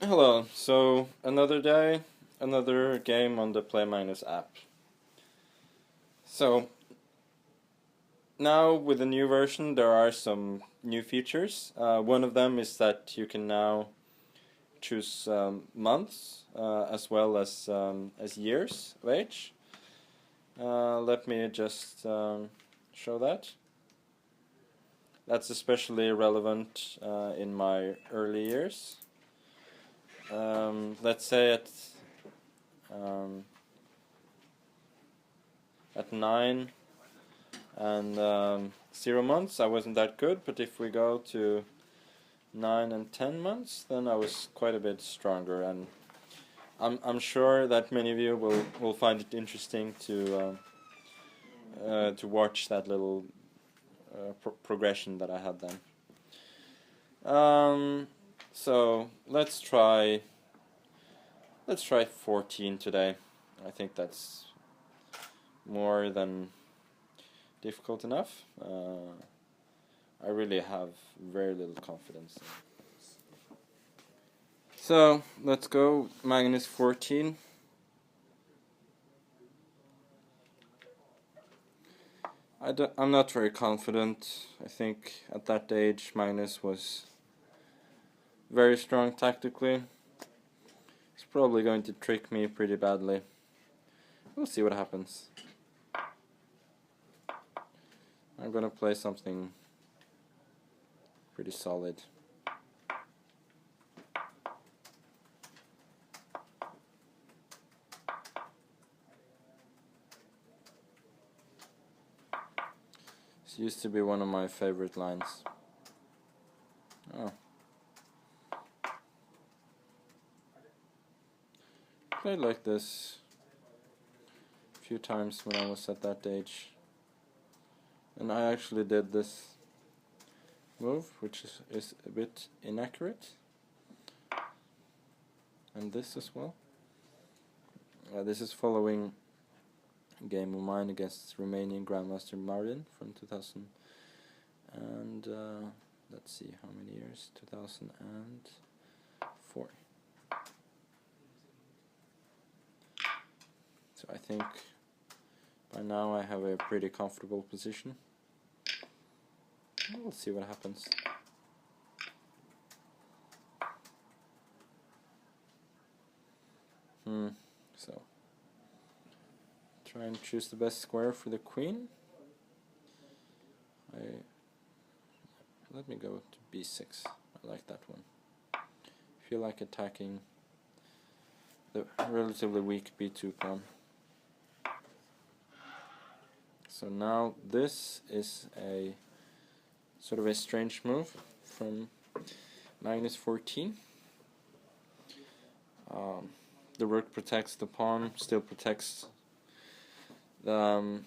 Hello, so another day, another game on the Play Magnus app. So, now with the new version there are some new features. One of them is that you can now choose months as well as years of age. Let me just show that. That's especially relevant in my early years. Let's say at 9 and 0 months I wasn't that good, but if we go to 9 and 10 months, then I was quite a bit stronger, and I'm sure that many of you will find it interesting to watch that little progression that I had then. So let's try 14 today. I think that's more than difficult enough. I really have very little confidence. So let's go Magnus 14. I'm not very confident. I think at that age Magnus was very strong tactically. He's probably going to trick me pretty badly. We'll see what happens. I'm gonna play something pretty solid. This used to be one of my favorite lines. Oh. Played like this a few times when I was at that age. And I actually did this move, which is a bit inaccurate. And this as well. This is following a game of mine against Romanian Grandmaster Marin from 2000 and let's see how many years, 2004. So I think by now I have a pretty comfortable position. We'll see what happens. So try and choose the best square for the queen. Let me go to b6. I like that one. I feel like attacking the relatively weak b2 pawn. So now this is a sort of a strange move from Magnus 14. The rook protects the pawn, still protects the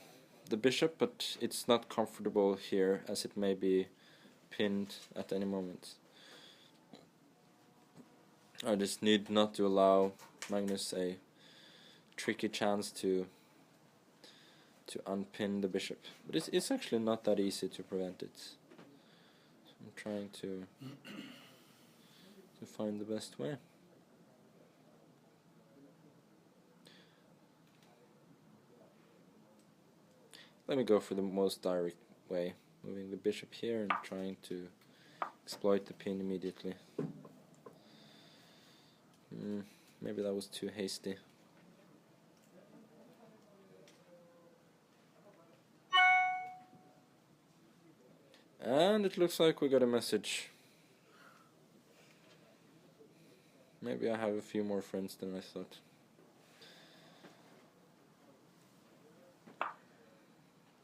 bishop, but it's not comfortable here as it may be pinned at any moment. I just need not to allow Magnus a tricky chance to unpin the bishop, but it's actually not that easy to prevent it. So I'm trying to find the best way. Let me go for the most direct way, moving the bishop here and trying to exploit the pin immediately. Maybe that was too hasty. And it looks like we got a message. Maybe I have a few more friends than I thought.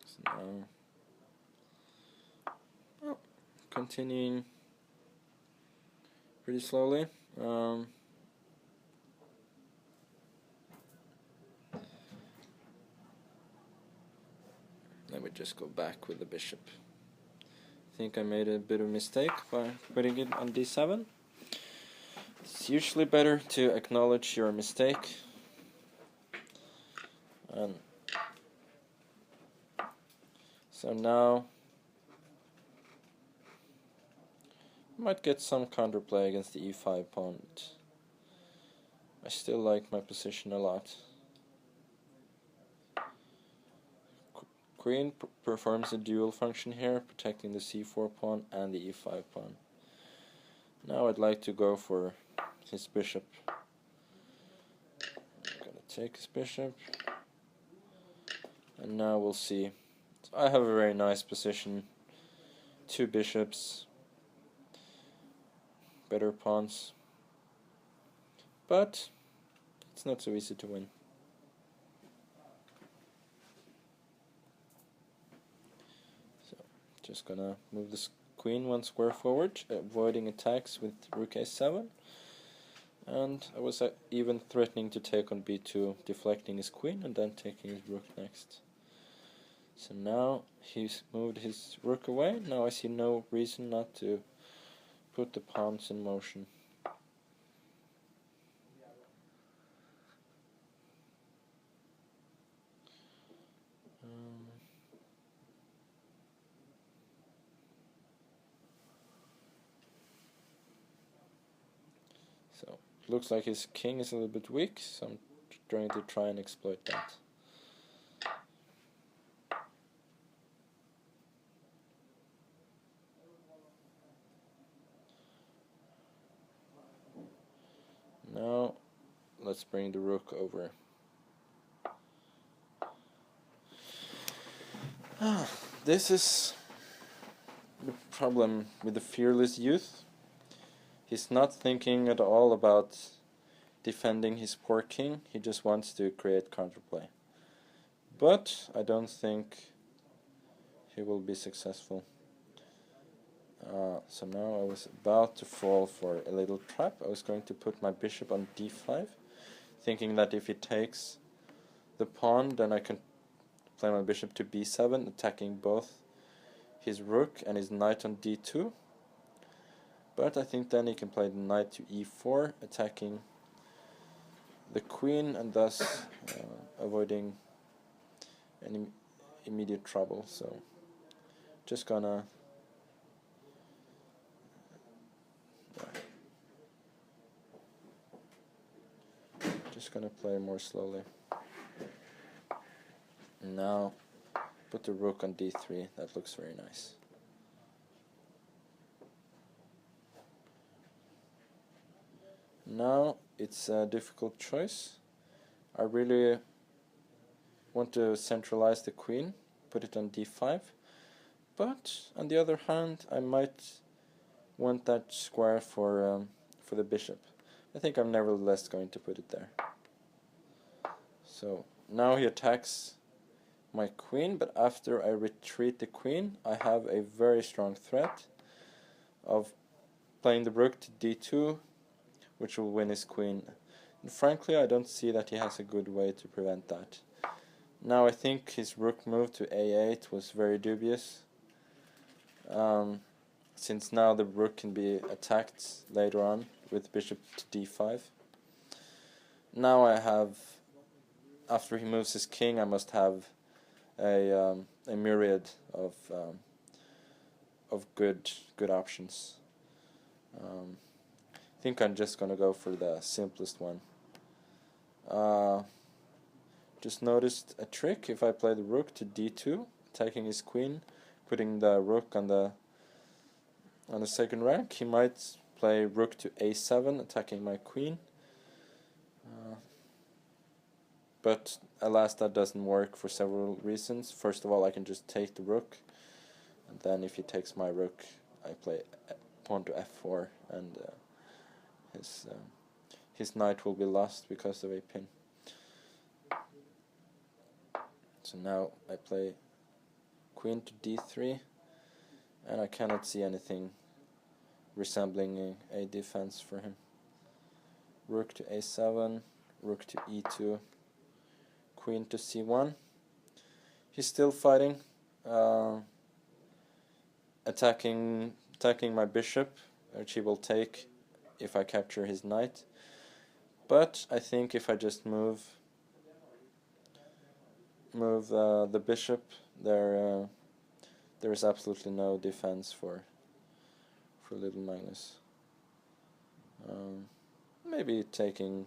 So now, continuing pretty slowly. Let me just go back with the bishop. I think I made a bit of a mistake by putting it on d7. It's usually better to acknowledge your mistake. And so now I might get some counterplay against the e5 pawn. I still like my position a lot. Queen performs a dual function here, protecting the c4 pawn and the e5 pawn. Now I'd like to go for his bishop. I'm gonna take his bishop, and now we'll see. So I have a very nice position. 2 bishops, better pawns, but it's not so easy to win. So just gonna move this queen 1 square forward, avoiding attacks with rook a7. And I was even threatening to take on b2, deflecting his queen and then taking his rook next. So now he's moved his rook away. Now I see no reason not to put the pawns in motion. So looks like his king is a little bit weak, so I'm going to try and exploit that. Now let's bring the rook over. This is the problem with the fearless youth. He's not thinking at all about defending his poor king, he just wants to create counterplay. But I don't think he will be successful. So now I was about to fall for a little trap. I was going to put my bishop on d5, thinking that if he takes the pawn, then I can play my bishop to b7, attacking both his rook and his knight on d2. But I think then he can play the knight to e4, attacking the queen and thus avoiding any immediate trouble. So just gonna play more slowly. Now put the rook on d3. That looks very nice. Now it's a difficult choice. I really want to centralize the queen, put it on d5, but on the other hand I might want that square for the bishop. I think I'm nevertheless going to put it there. So now he attacks my queen, but after I retreat the queen I have a very strong threat of playing the rook to d2, which will win his queen. And frankly, I don't see that he has a good way to prevent that. Now I think his rook move to a8 was very dubious, since now the rook can be attacked later on with bishop to d5. Now I have, after he moves his king, I must have a myriad of good options. I think I'm just gonna go for the simplest one. Just noticed a trick. If I play the rook to d2, attacking his queen, putting the rook on the second rank, he might play rook to a7, attacking my queen. But alas, that doesn't work for several reasons. First of all, I can just take the rook, and then if he takes my rook, I play pawn to f4, and his knight will be lost because of a pin. So now I play queen to d3, and I cannot see anything resembling a defense for him. Rook to a7, rook to e2, queen to c1. He's still fighting, attacking my bishop, which he will take if I capture his knight. But I think if I just move the bishop, there is absolutely no defense for little Magnus. Maybe taking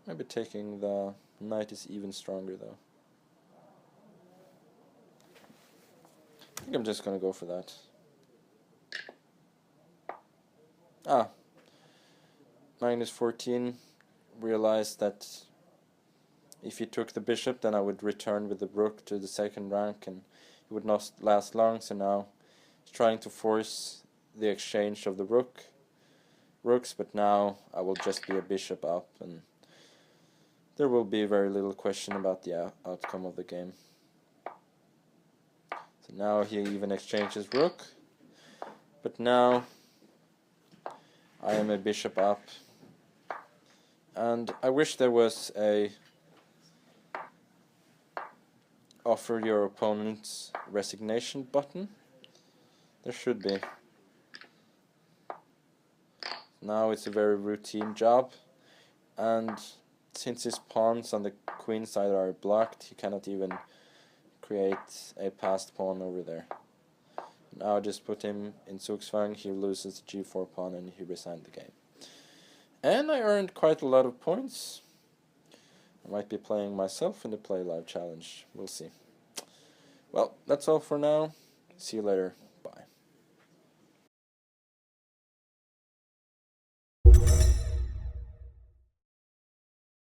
Maybe taking the knight is even stronger though. I think I'm just gonna go for that. Ah, Magnus 14 realized that if he took the bishop, then I would return with the rook to the second rank and it would not last long, so now he's trying to force the exchange of the rooks, but now I will just be a bishop up and there will be very little question about the outcome of the game. So now he even exchanges rook, but now I am a bishop up, and I wish there was a offer your opponent's resignation button. There should be. Now it's a very routine job, and since his pawns on the queen side are blocked, he cannot even create a passed pawn over there. Now I just put him in Zugzwang, he loses the g4 pawn and he resigned the game. And I earned quite a lot of points. I might be playing myself in the Play Live challenge, we'll see. Well, that's all for now. See you later.